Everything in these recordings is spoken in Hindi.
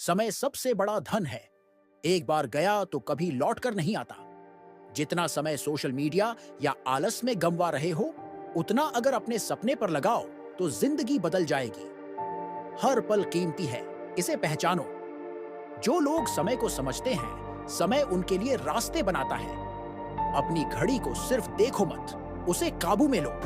समय सबसे बड़ा धन है। एक बार गया तो कभी लौट कर नहीं आता। जितना समय सोशल मीडिया या आलस में गंवा रहे हो, उतना अगर अपने सपने पर लगाओ तो जिंदगी बदल जाएगी। हर पल कीमती है, इसे पहचानो। जो लोग समय को समझते हैं, समय उनके लिए रास्ते बनाता है। अपनी घड़ी को सिर्फ देखो मत, उसे काबू में लो।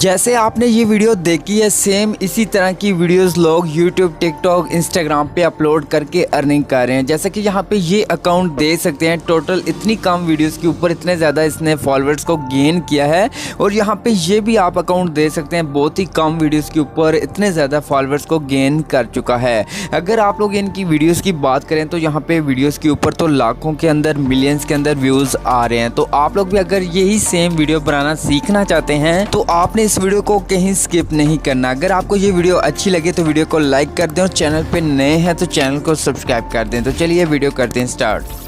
जैसे आपने ये वीडियो देखी है, सेम इसी तरह की वीडियोस लोग YouTube, TikTok, Instagram पे अपलोड करके अर्निंग कर रहे हैं। जैसे कि यहाँ पे ये अकाउंट देख सकते हैं, टोटल इतनी कम वीडियोस के ऊपर इतने ज़्यादा इसने फॉलोअर्स को गेन किया है। और यहाँ पे ये भी आप अकाउंट देख सकते हैं, बहुत ही कम वीडियोस के ऊपर इतने ज़्यादा फॉलोअर्स को गेन कर चुका है। अगर आप लोग इनकी वीडियोज़ की बात करें तो यहाँ पे वीडियोज़ के ऊपर तो लाखों के अंदर, मिलियंस के अंदर व्यूज़ आ रहे हैं। तो आप लोग भी अगर यही सेम वीडियो बनाना सीखना चाहते हैं तो आपने इस वीडियो को कहीं स्किप नहीं करना। अगर आपको ये वीडियो अच्छी लगे तो वीडियो को लाइक कर दें और चैनल पे नए हैं तो चैनल को सब्सक्राइब कर दें। तो चलिए वीडियो करते हैं स्टार्ट।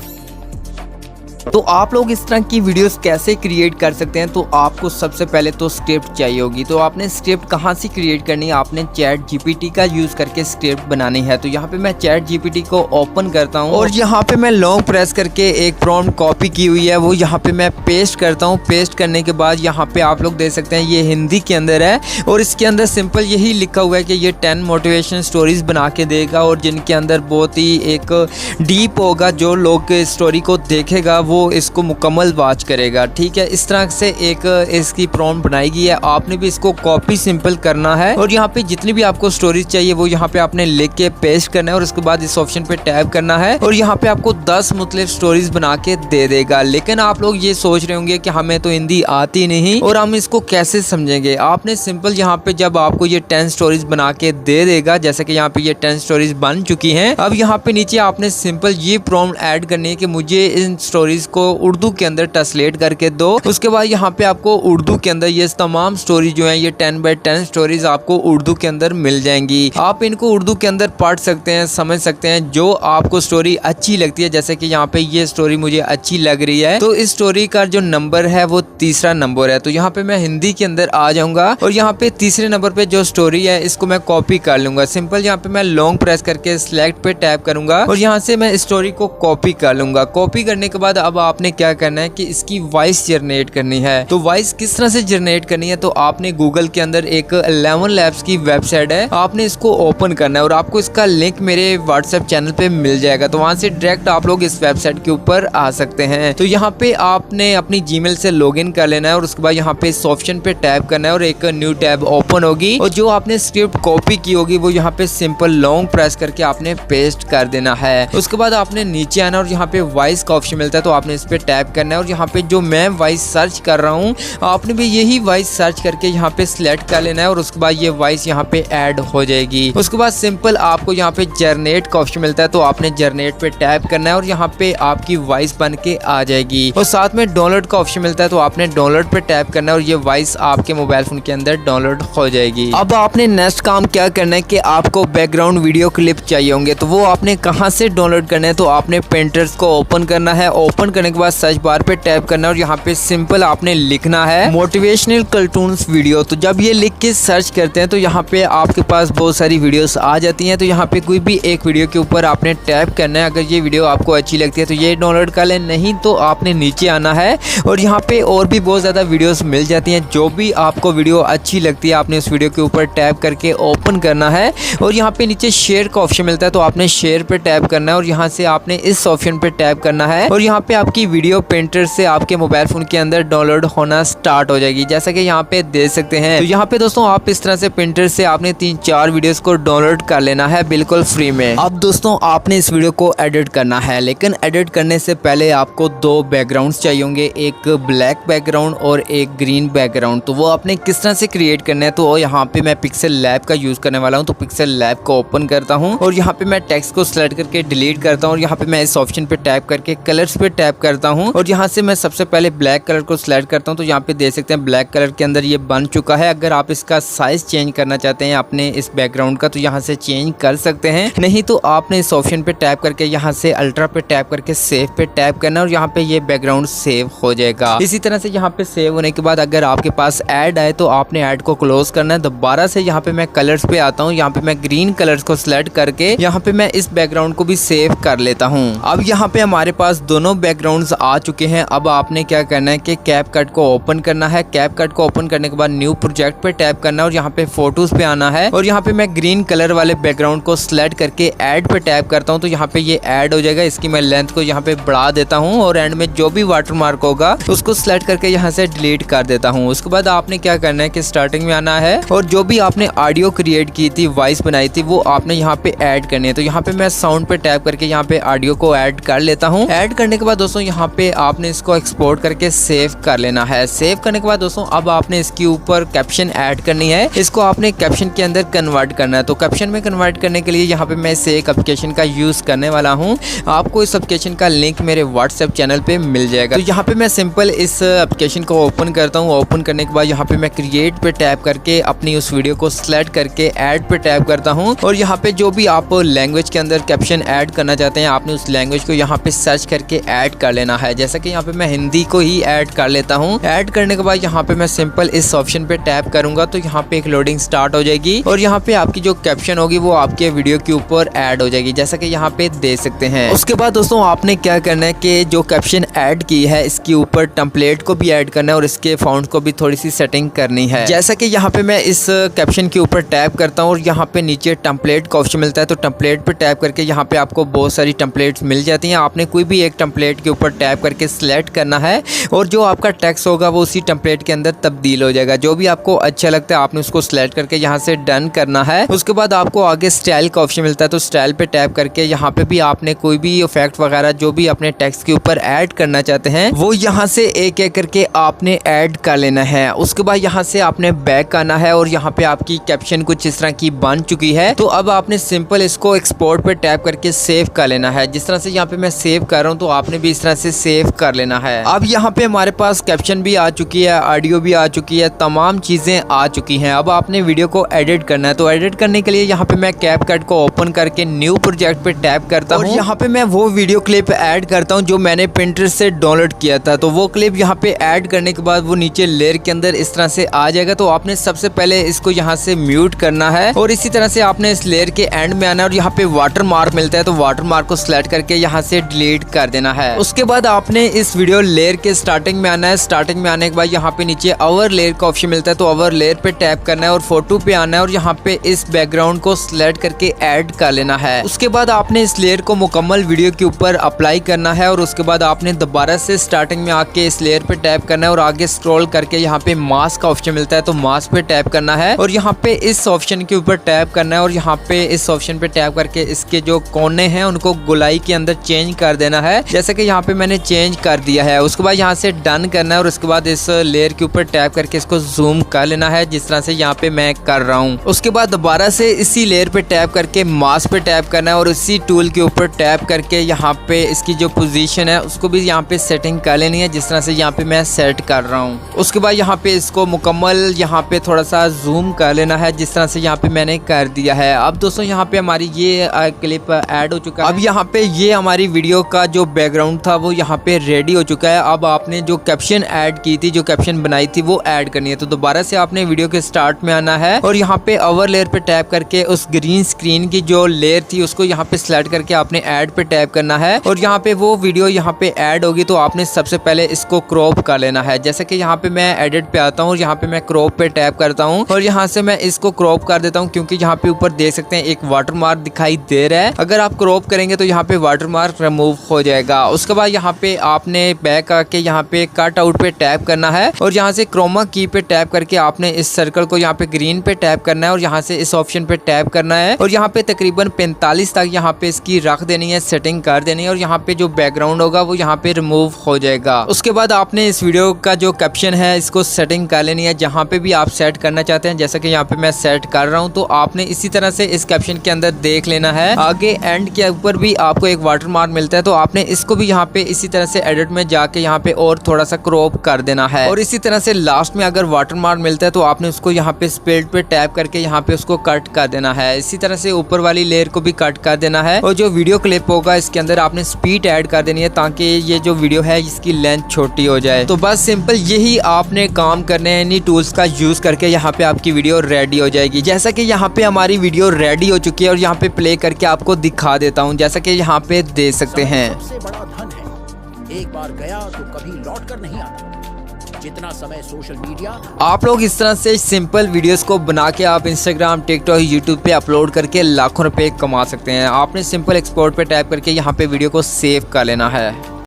तो आप लोग इस तरह की वीडियोस कैसे क्रिएट कर सकते हैं, तो आपको सबसे पहले तो स्क्रिप्ट चाहिए होगी। तो आपने स्क्रिप्ट कहाँ से क्रिएट करनी है, आपने चैट जीपीटी का यूज़ करके स्क्रिप्ट बनानी है। तो यहाँ पे मैं चैट जीपीटी को ओपन करता हूँ और यहाँ पे मैं लॉन्ग प्रेस करके एक प्रॉम्प्ट कॉपी की हुई है वो यहाँ पे मैं पेस्ट करता हूँ। पेस्ट करने के बाद यहाँ पे आप लोग देख सकते हैं ये हिंदी के अंदर है और इसके अंदर सिंपल यही लिखा हुआ है कि ये 10 मोटिवेशन स्टोरीज बना के देगा और जिनके अंदर बहुत ही एक डीप होगा। जो लोग स्टोरी को देखेगा वो इसको मुकम्मल वॉच करेगा। ठीक है, इस तरह से एक इसकी प्रॉम्प्ट बनाई गई है। आपने भी इसको कॉपी सिंपल करना है और यहाँ पे जितनी भी आपको स्टोरीज चाहिए वो यहाँ पे आपने लिख के पेस्ट करना है और उसके बाद इस ऑप्शन पे टैप करना है और यहाँ पे आपको 10 मुख्तलिफ स्टोरीज बना के दे देगा। लेकिन आप लोग ये सोच रहे होंगे कि हमें तो हिंदी आती नहीं और हम इसको कैसे समझेंगे। आपने सिंपल यहाँ पे जब आपको ये 10 स्टोरीज बना के दे देगा, जैसे कि यहाँ पे ये 10 स्टोरीज बन चुकी हैं, अब यहाँ पे नीचे आपने सिंपल ये प्रॉम्प्ट ऐड करनी है कि मुझे इन स्टोरीज को उर्दू के अंदर ट्रांसलेट करके दो। उसके बाद यहाँ पे आपको उर्दू के अंदर ये तमाम स्टोरी जो है, ये 10 बाय 10 स्टोरीज आपको उर्दू के अंदर मिल जाएंगी। आप इनको उर्दू के अंदर पढ़ सकते हैं, समझ सकते हैं जो आपको स्टोरी अच्छी लगती है। जैसे कि यहाँ पे ये स्टोरी मुझे अच्छी लग रही है तो इस स्टोरी का जो नंबर है वो तीसरा नंबर है। तो यहाँ पे मैं हिंदी के अंदर आ जाऊंगा और यहाँ पे तीसरे नंबर पे जो स्टोरी है इसको मैं कॉपी कर लूंगा। सिंपल यहाँ पे मैं लॉन्ग प्रेस करके सिलेक्ट पे टैप करूंगा और यहाँ से मैं स्टोरी को कॉपी कर लूंगा। कॉपी करने के बाद अब आपने क्या करना है कि इसकी वॉइस जनरेट करनी है। तो वॉइस किस तरह से जनरेट करनी है, तो आपने गूगल के अंदर एक 11 लैब्स की वेबसाइट है, आपने इसको ओपन करना है और आपको इसका लिंक मेरे व्हाट्सएप चैनल पे मिल जाएगा। तो वहां से डायरेक्ट आप लोग इस वेबसाइट के ऊपर आ सकते हैं। तो यहाँ पे आपने अपनी जीमेल से लॉगिन कर लेना है और उसके बाद यहाँ पे इस ऑप्शन पे टैप करना है और एक न्यू टैब ओपन होगी और जो आपने स्क्रिप्ट कॉपी की होगी वो यहाँ पे सिंपल लॉन्ग प्रेस करके आपने पेस्ट कर देना है। उसके बाद आपने नीचे आना और यहाँ पे वॉइस का ऑप्शन मिलता है तो आपने इस पे टैप करना है और यहाँ पे जो मैं वॉइस सर्च कर रहा हूँ आपने भी यही वॉइस सर्च करके यहाँ पे सिलेक्ट कर लेना है और उसके बाद ये वॉइस यहाँ पे ऐड हो जाएगी। उसके बाद सिंपल आपको यहाँ पे जनरेट का ऑप्शन मिलता है तो आपने जनरेट पे टैप करना है और यहाँ पे आपकी वॉइस बन के आ जाएगी। और साथ में डाउनलोड का ऑप्शन मिलता है तो आपने डाउनलोड पे टैप करना है और ये वॉइस आपके मोबाइल फोन के अंदर डाउनलोड हो जाएगी। अब आपने नेक्स्ट काम क्या करना है कि आपको बैकग्राउंड वीडियो क्लिप चाहिए होंगे, तो वो आपने कहाँ से डाउनलोड करना है, तो आपने पेंटर्स को ओपन करना है। ओपन करने के बाद सर्च बार पे टैप करना है और यहाँ पे सिंपल आपने लिखना है मोटिवेशनल कार्टून्स वीडियो। तो जब ये लिख के सर्च करते हैं तो यहाँ पे आपके पास बहुत सारी वीडियोस आ जाती हैं। तो यहाँ पे कोई भी एक वीडियो के ऊपर आपने टैप करना है। अगर ये वीडियो आपको अच्छी लगती है तो ये डाउनलोड कर लें, नहीं तो आपने नीचे आना है और यहाँ पे और भी बहुत ज़्यादा वीडियोस मिल जाती हैं। जो भी आपको वीडियो अच्छी लगती है आपने उस वीडियो के ऊपर टैप करके ओपन करना है और यहाँ पे नीचे शेयर का ऑप्शन मिलता है तो आपने शेयर पे टैप करना है और यहाँ से आपने इस ऑप्शन पे टैप करना है और यहाँ पे आपकी वीडियो पेंटर से आपके मोबाइल फोन के अंदर डाउनलोड होना स्टार्ट हो जाएगी। जैसा कि यहाँ पे देख सकते हैं। तो यहाँ पे दोस्तों आप इस तरह से पेंटर से आपने 3-4 वीडियोस को डाउनलोड कर लेना है बिल्कुल फ्री में। अब दोस्तों आपने इस वीडियो को एडिट करना है, लेकिन एडिट करने से पहले आपको 2 बैकग्राउंड्स चाहिए होंगे, एक ब्लैक बैकग्राउंड और एक ग्रीन बैकग्राउंड। तो वो आपने किस तरह से क्रिएट करना है, तो यहाँ पे मैं पिक्सल लैब का यूज करने वाला हूँ। तो पिक्सल लैब को ओपन करता हूँ और यहाँ पे मैं टेक्स्ट को सिलेक्ट करके डिलीट करता हूँ और यहाँ पे मैं इस ऑप्शन पे टैप करके कलर्स पे टैप करता हूँ और यहाँ से मैं सबसे पहले ब्लैक कलर को सिलेक्ट करता हूँ। तो यहाँ पे देख सकते हैं ब्लैक कलर के अंदर ये बन चुका है। अगर आप इसका साइज चेंज करना चाहते हैं अपने इस बैकग्राउंड का तो यहाँ से चेंज कर सकते हैं, नहीं तो आपने इस ऑप्शन पे टैप करके यहाँ से अल्ट्रा पे टैप करके सेव पे टैप करना और यहाँ पे ये बैकग्राउंड सेव हो जाएगा। इसी तरह से यहाँ पे सेव होने के बाद अगर आपके पास ऐड आए तो आपने ऐड को क्लोज करना है। दोबारा से यहाँ पे मैं कलर्स पे आता हूँ, यहाँ पे मैं ग्रीन कलर्स को सिलेक्ट करके यहाँ पे मैं इस बैकग्राउंड को भी सेव कर लेता हूँ। अब यहाँ पे हमारे पास दोनों बैकग्राउंड्स आ चुके हैं। अब आपने क्या करना है कि कैपकट को ओपन करना है। कैपकट को ओपन करने के बाद न्यू प्रोजेक्ट पे टैप करना है और यहाँ पे फोटोज पे आना है और यहाँ पे मैं ग्रीन कलर वाले बैकग्राउंड को सिलेक्ट करके ऐड पे टैप करता हूँ तो यहाँ पे ये ऐड हो जाएगा। इसकी मैं लेंथ को यहाँ पे बढ़ा देता हूँ और एंड में जो भी वाटरमार्क होगा उसको सिलेक्ट करके यहाँ से डिलीट कर देता हूँ। उसके बाद आपने क्या करना है कि स्टार्टिंग में आना है और जो भी आपने ऑडियो क्रिएट की थी, वॉइस बनाई थी, वो आपने यहाँ पे ऐड करनी है। तो यहाँ पे मैं साउंड पे टैप करके यहाँ पे ऑडियो को ऐड कर लेता हूँ। ऐड करने के बाद दोस्तों यहाँ पे आपने इसको एक्सपोर्ट करके सेव कर लेना है। सेव करने के बाद दोस्तों अब आपने इसके ऊपर कैप्शन ऐड करनी है। इसको आपने कैप्शन के अंदर कन्वर्ट करना है। तो कैप्शन में कन्वर्ट करने के लिए यहाँ पे मैं इसे एक एप्लीकेशन का यूज करने वाला हूँ। आपको इस एप्लीकेशन का लिंक मेरे व्हाट्सएप चैनल पे मिल जाएगा। तो यहाँ पे मैं सिंपल इस एप्लीकेशन को ओपन करता हूँ। ओपन करने के बाद यहाँ पे मैं क्रिएट पे टैप करके अपनी उस वीडियो को सिलेक्ट करके ऐड पे टैप करता हूँ और यहाँ पे जो भी आप लैंग्वेज के अंदर कैप्शन ऐड करना चाहते हैं आपने उस लैंग्वेज को यहाँ पे सर्च करके ऐड कर लेना है। जैसा कि यहाँ पे मैं हिंदी को ही ऐड कर लेता हूँ। ऐड करने के बाद यहाँ पे मैं सिंपल इस ऑप्शन पे टैप करूंगा तो यहाँ पे एक लोडिंग स्टार्ट हो जाएगी और यहाँ पे आपकी जो कैप्शन होगी वो आपके वीडियो के ऊपर ऐड हो जाएगी, जैसा कि यहाँ पे देख सकते हैं। उसके बाद दोस्तों आपने क्या करना है कि जो कैप्शन ऐड की है इसके ऊपर टेम्पलेट को भी ऐड करना है और इसके फाउंड को भी थोड़ी सी सेटिंग करनी है। जैसा कि यहाँ पे मैं इस कैप्शन के ऊपर टैप करता हूँ और यहाँ पे नीचे टेम्पलेट का ऑप्शन मिलता है। तो टेम्पलेट पे टैप करके यहाँ पे आपको बहुत सारी टेम्पलेट्स मिल जाती हैं। आपने कोई भी एक टेम्पलेट के ऊपर टैप करके सिलेक्ट करना है और जो आपका टेक्स्ट होगा वो उसी टेम्पलेट के अंदर तब्दील हो जाएगा। जो भी आपको अच्छा लगता है आपने उसको सिलेक्ट करके यहाँ से डन करना है। उसके बाद आपको आगे स्टाइल का ऑप्शन मिलता है। तो स्टाइल पे टैप करके यहाँ पे भी आपने कोई भी इफेक्ट वगैरह जो भी अपने टेक्स्ट के ऊपर ऐड करना चाहते हैं वो यहाँ से एक एक करके आपने ऐड कर लेना है। उसके बाद यहाँ से आपने बैक आना है और यहाँ पे आपकी कैप्शन कुछ इस तरह की बन चुकी है। तो अब आपने सिंपल इसको एक्सपोर्ट पे टैप करके सेव कर लेना है। जिस तरह से यहाँ पे मैं सेव कर रहा हूँ तो आपने भी इस तरह से सेव कर लेना है। अब यहाँ पे हमारे पास कैप्शन भी आ चुकी है, ऑडियो भी आ चुकी है, तमाम चीजें आ चुकी हैं। अब आपने वीडियो को एडिट करना है। तो एडिट करने के लिए यहाँ पे मैं कैपकट को ओपन करके न्यू प्रोजेक्ट पे टैप करता हूँ और यहाँ पे मैं वो वीडियो क्लिप ऐड करता हूँ जो मैंने पिंटरेस्ट से डाउनलोड किया था। तो वो क्लिप यहाँ पे ऐड करने के बाद वो नीचे लेयर के अंदर इस तरह से आ जाएगा। तो आपने सबसे पहले इसको यहाँ से म्यूट करना है और इसी तरह से आपने इस लेयर के एंड में आना है और यहाँ पे वाटर मार्क मिलता है। तो वाटर मार्क को सिलेक्ट करके यहाँ से डिलीट कर देना है। उसके बाद आपने इस वीडियो लेयर के स्टार्टिंग में आना है। स्टार्टिंग में आने के बाद यहाँ पे नीचे ओवर लेयर का ऑप्शन मिलता है। तो ओवर लेयर पे टैप करना है और फोटो पे आना है और यहाँ पे इस बैकग्राउंड को सिलेक्ट करके ऐड कर लेना है। उसके बाद आपने इस लेयर को मुकम्मल वीडियो के ऊपर अप्लाई करना है और उसके बाद आपने दोबारा से स्टार्टिंग में आके इस लेयर पे टैप करना है और आगे स्क्रॉल करके यहाँ पे मास्क का ऑप्शन मिलता है। तो मास्क पे टैप करना है और यहाँ पे इस ऑप्शन के ऊपर टैप करना है और यहाँ पे इस ऑप्शन पे टैप करके इसके जो कोने हैं उनको गुलाई के अंदर चेंज कर देना है, जैसे कि यहाँ पे मैंने चेंज कर दिया है। उसके बाद यहाँ से डन करना है और उसके बाद इस लेयर के ऊपर टैप करके इसको जूम कर लेना है जिस तरह से यहाँ पे मैं कर रहा हूँ। उसके बाद दोबारा से इसी लेयर पे टैप करके मास्क पे टैप करना है और इसी टूल के ऊपर टैप करके यहाँ पे इसकी जो पोजीशन है उसको भी यहाँ पे सेटिंग कर लेनी है जिस तरह से यहाँ पे मैं सेट कर रहा हूँ। उसके बाद यहाँ पे इसको मुकम्मल यहाँ पे थोड़ा सा जूम कर लेना है जिस तरह से यहाँ पे मैंने कर दिया है। अब दोस्तों यहाँ पे हमारी ये क्लिप ऐड हो चुका है। अब यहाँ पे ये हमारी वीडियो का जो बैकग्राउंड था वो यहाँ पे रेडी हो चुका है। अब आपने जो कैप्शन ऐड की थी, जो कैप्शन बनाई थी वो ऐड करनी है। तो दोबारा से आपने वीडियो के स्टार्ट में आना है और यहाँ पे ओवर लेयर पे टैप करके उस ग्रीन स्क्रीन की जो लेयर थी उसको यहाँ पे सिलेक्ट करके आपने ऐड पे टैप करना है और यहाँ पे वो वीडियो यहाँ पे ऐड होगी। तो आपने सबसे पहले इसको क्रॉप कर लेना है। जैसे कि यहाँ पे मैं एडिट पे आता हूँ और यहाँ पे मैं क्रॉप पे टैप करता हूँ और यहाँ से मैं इसको क्रॉप कर देता हूँ क्योंकि यहाँ पे ऊपर देख सकते हैं एक वाटर मार्क दिखाई दे रहा है। अगर आप क्रॉप करेंगे तो यहाँ पे वाटर मार्क रिमूव हो जाएगा। उसके बाद यहाँ पे आपने बैक आके यहाँ पे कट आउट पे टैप करना है और यहाँ से क्रोमा की पे टैप करके आपने इस सर्कल को यहाँ पे ग्रीन पे टैप करना है और यहाँ से इस ऑप्शन पे टैप करना है और यहाँ पे तकरीबन 45 तक यहाँ पे इसकी रख देनी है, सेटिंग कर देनी है और यहाँ पे जो बैकग्राउंड होगा वो यहाँ पे रिमूव हो जाएगा। उसके बाद आपने इस वीडियो का जो कैप्शन है इसको सेटिंग कर लेनी है जहाँ पे भी आप सेट करना चाहते हैं। जैसा कि यहाँ पे मैं सेट कर रहा हूँ तो आपने इसी तरह से इस कैप्शन के अंदर देख लेना है। आगे एंड के ऊपर भी आपको एक वाटर मार्क मिलता है तो आपने इसको भी यहाँ पे इसी तरह से एडिट में जाके यहाँ पे और थोड़ा सा क्रॉप कर देना है और इसी तरह से लास्ट में अगर वाटर मार्क मिलता है तो आपने उसको यहाँ पे स्प्लिट पे टैप करके यहाँ पे उसको कट कर देना है। इसी तरह से ऊपर वाली लेयर को भी कट कर देना है और जो वीडियो क्लिप होगा इसके अंदर आपने स्पीड ऐड कर देनी है ताकि ये जो वीडियो है इसकी लेंथ छोटी हो जाए। तो बस सिंपल यही आपने काम करने हैं इन्हीं टूल्स का यूज करके। करके यहाँ पे आपकी वीडियो रेडी हो जाएगी। जैसा कि यहाँ पे हमारी वीडियो रेडी हो चुकी है और यहाँ पे प्ले करके आपको दिखा देता हूँ, जैसा कि यहाँ पे दे सकते हैं। सबसे बड़ा धन है, एक बार गया तो कभी लौट कर नहीं आता। जितना समय सोशल मीडिया, आप लोग इस तरह से सिंपल वीडियोस को बना के आप इंस्टाग्राम, टिकटॉक, यूट्यूब पे अपलोड करके लाखों रुपए कमा सकते हैं। आपने सिंपल एक्सपोर्ट पे टैप करके यहाँ पे वीडियो को सेव कर लेना है।